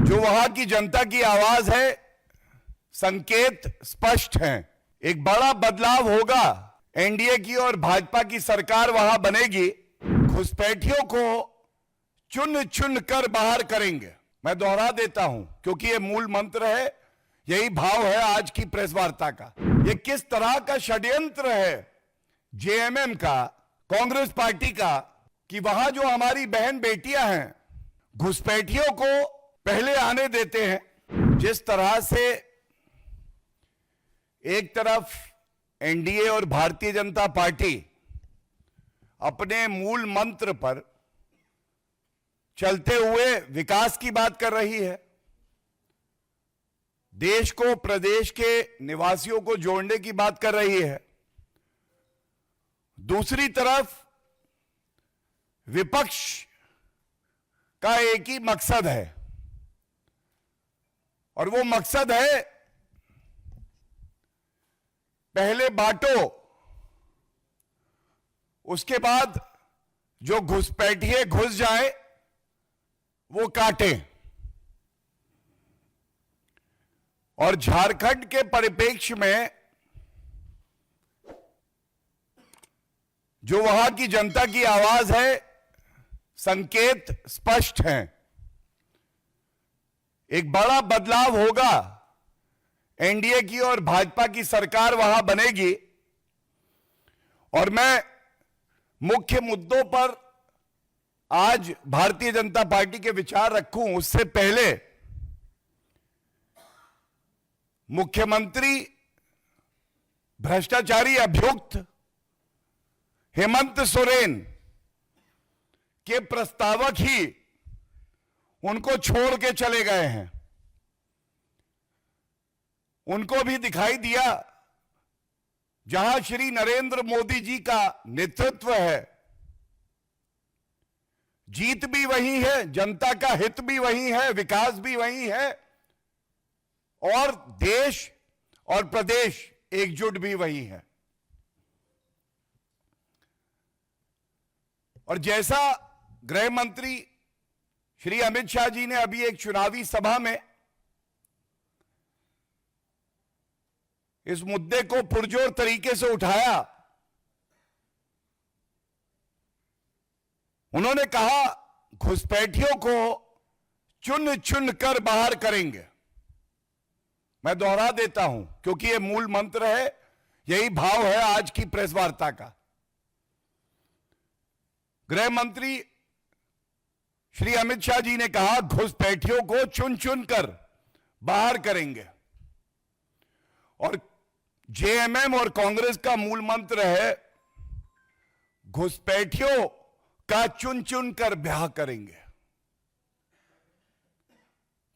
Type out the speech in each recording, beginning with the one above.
जो वहां की जनता की आवाज है, संकेत स्पष्ट हैं। एक बड़ा बदलाव होगा। एनडीए की और भाजपा की सरकार वहां बनेगी। घुसपैठियों को चुन चुन कर बाहर करेंगे। मैं दोहरा देता हूं क्योंकि यह मूल मंत्र है, यही भाव है आज की प्रेस वार्ता का। यह किस तरह का षड्यंत्र है जेएमएम का, कांग्रेस पार्टी का, कि वहां जो हमारी बहन बेटियां हैं घुसपैठियों को पहले आने देते हैं। जिस तरह से एक तरफ एनडीए और भारतीय जनता पार्टी अपने मूल मंत्र पर चलते हुए विकास की बात कर रही है, देश को प्रदेश के निवासियों को जोड़ने की बात कर रही है, दूसरी तरफ विपक्ष का एक ही मकसद है और वो मकसद है पहले बांटो, उसके बाद जो घुसपैठिए घुस जाए वो काटे। और झारखंड के परिप्रेक्ष्य में जो वहां की जनता की आवाज है, संकेत स्पष्ट हैं। एक बड़ा बदलाव होगा। एनडीए की और भाजपा की सरकार वहां बनेगी और मैं मुख्य मुद्दों पर आज भारतीय जनता पार्टी के विचार रखूं उससे पहले मुख्यमंत्री भ्रष्टाचारी अभियुक्त हेमंत सोरेन के प्रस्तावक ही उनको छोड़ के चले गए हैं। उनको भी दिखाई दिया जहां श्री नरेंद्र मोदी जी का नेतृत्व है, जीत भी वही है, जनता का हित भी वही है, विकास भी वही है और देश और प्रदेश एकजुट भी वही है। और जैसा गृह मंत्री श्री अमित शाह जी ने अभी एक चुनावी सभा में इस मुद्दे को पुरजोर तरीके से उठाया, उन्होंने कहा घुसपैठियों को चुन चुन कर बाहर करेंगे। मैं दोहरा देता हूं क्योंकि यह मूल मंत्र है, यही भाव है आज की प्रेस वार्ता का। गृह मंत्री श्री अमित शाह जी ने कहा घुसपैठियों को चुन चुन कर बाहर करेंगे और जेएमएम और कांग्रेस का मूल मंत्र है घुसपैठियों का चुन चुन कर ब्याह करेंगे।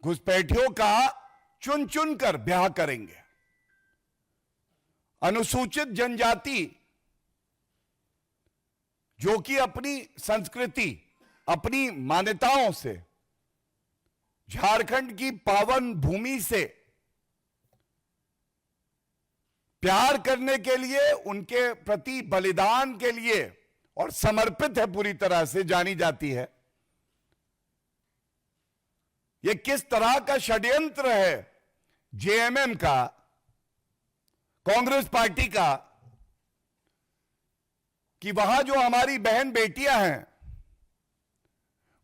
घुसपैठियों का चुन चुन कर ब्याह करेंगे। अनुसूचित जनजाति जो कि अपनी संस्कृति, अपनी मान्यताओं से, झारखंड की पावन भूमि से प्यार करने के लिए, उनके प्रति बलिदान के लिए और समर्पित है, पूरी तरह से जानी जाती है। यह किस तरह का षड्यंत्र है जेएमएम का, कांग्रेस पार्टी का, कि वहां जो हमारी बहन बेटियां हैं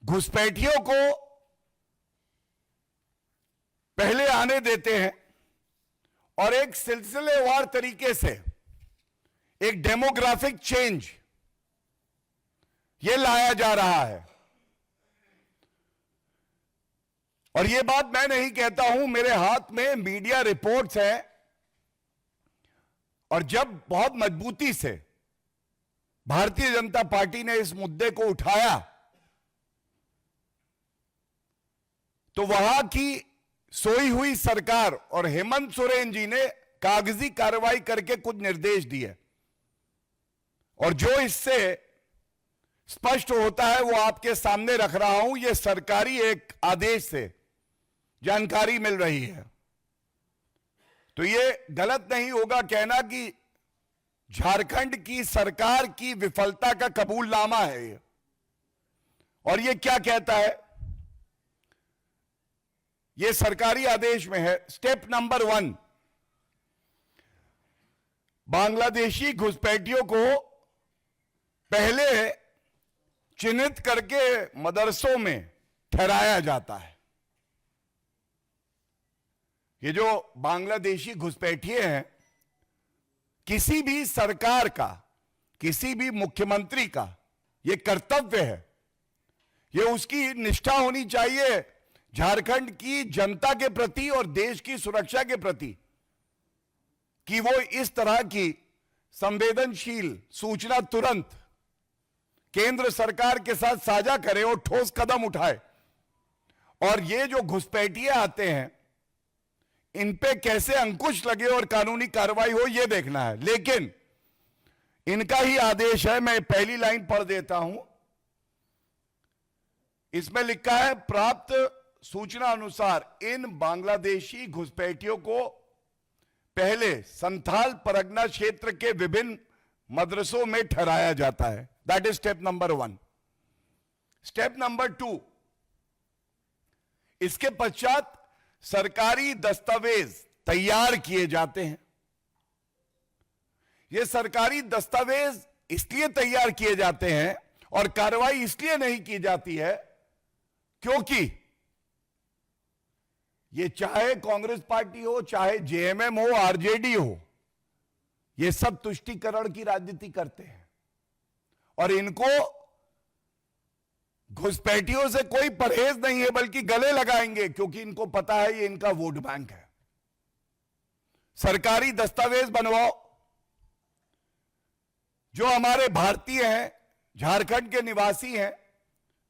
घुसपैठियों को पहले आने देते हैं और एक सिलसिलेवार तरीके से एक डेमोग्राफिक चेंज ये लाया जा रहा है। और ये बात मैं नहीं कहता हूं, मेरे हाथ में मीडिया रिपोर्ट्स हैं। और जब बहुत मजबूती से भारतीय जनता पार्टी ने इस मुद्दे को उठाया तो वहां की सोई हुई सरकार और हेमंत सोरेन जी ने कागजी कार्रवाई करके कुछ निर्देश दिए और जो इससे स्पष्ट होता है वो आपके सामने रख रहा हूं। यह सरकारी एक आदेश से जानकारी मिल रही है। तो यह गलत नहीं होगा कहना कि झारखंड की सरकार की विफलता का कबूलनामा है ये। और ये क्या कहता है यह सरकारी आदेश में है। स्टेप नंबर 1, बांग्लादेशी घुसपैठियों को पहले चिन्हित करके मदरसों में ठहराया जाता है। ये जो बांग्लादेशी घुसपैठिए हैं, किसी भी सरकार का, किसी भी मुख्यमंत्री का यह कर्तव्य है, यह उसकी निष्ठा होनी चाहिए झारखंड की जनता के प्रति और देश की सुरक्षा के प्रति, कि वो इस तरह की संवेदनशील सूचना तुरंत केंद्र सरकार के साथ साझा करे और ठोस कदम उठाए। और ये जो घुसपैठिए आते हैं, इन पे कैसे अंकुश लगे और कानूनी कार्रवाई हो, यह देखना है। लेकिन इनका ही आदेश है, मैं पहली लाइन पढ़ देता हूं। इसमें लिखा है, प्राप्त सूचना अनुसार इन बांग्लादेशी घुसपैठियों को पहले संथाल परगना क्षेत्र के विभिन्न मदरसों में ठहराया जाता है। That is step number 1। Step number 2, इसके पश्चात सरकारी दस्तावेज तैयार किए जाते हैं। ये सरकारी दस्तावेज इसलिए तैयार किए जाते हैं और कार्रवाई इसलिए नहीं की जाती है क्योंकि ये चाहे कांग्रेस पार्टी हो, चाहे जेएमएम हो, आरजेडी हो, ये सब तुष्टीकरण की राजनीति करते हैं और इनको घुसपैठियों से कोई परहेज नहीं है, बल्कि गले लगाएंगे क्योंकि इनको पता है ये इनका वोट बैंक है। सरकारी दस्तावेज बनवाओ। जो हमारे भारतीय हैं, झारखंड के निवासी हैं,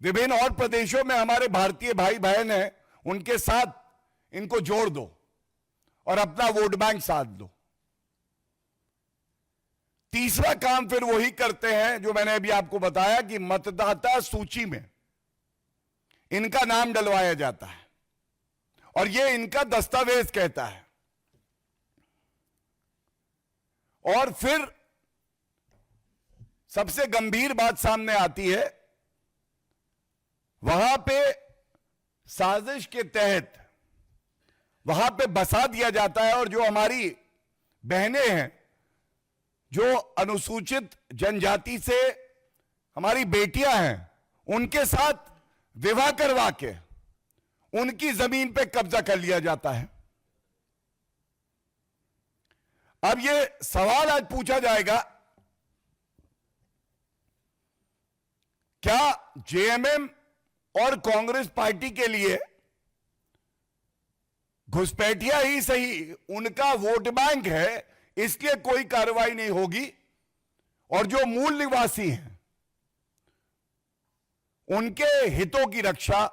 विभिन्न और प्रदेशों में हमारे भारतीय भाई बहन हैं, उनके साथ इनको जोड़ दो और अपना वोट बैंक साध दो। तीसरा काम फिर वही करते हैं जो मैंने अभी आपको बताया कि मतदाता सूची में इनका नाम डलवाया जाता है और यह इनका दस्तावेज कहता है। और फिर सबसे गंभीर बात सामने आती है, वहां पे साजिश के तहत वहां पे बसा दिया जाता है और जो हमारी बहनें हैं, जो अनुसूचित जनजाति से हमारी बेटियां हैं, उनके साथ विवाह करवा के उनकी जमीन पे कब्जा कर लिया जाता है। अब ये सवाल आज पूछा जाएगा, क्या जेएमएम और कांग्रेस पार्टी के लिए घुसपैठिया ही सही उनका वोट बैंक है, इसलिए कोई कार्रवाई नहीं होगी और जो मूल निवासी हैं उनके हितों की रक्षा,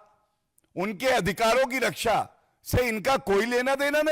उनके अधिकारों की रक्षा से इनका कोई लेना देना नहीं।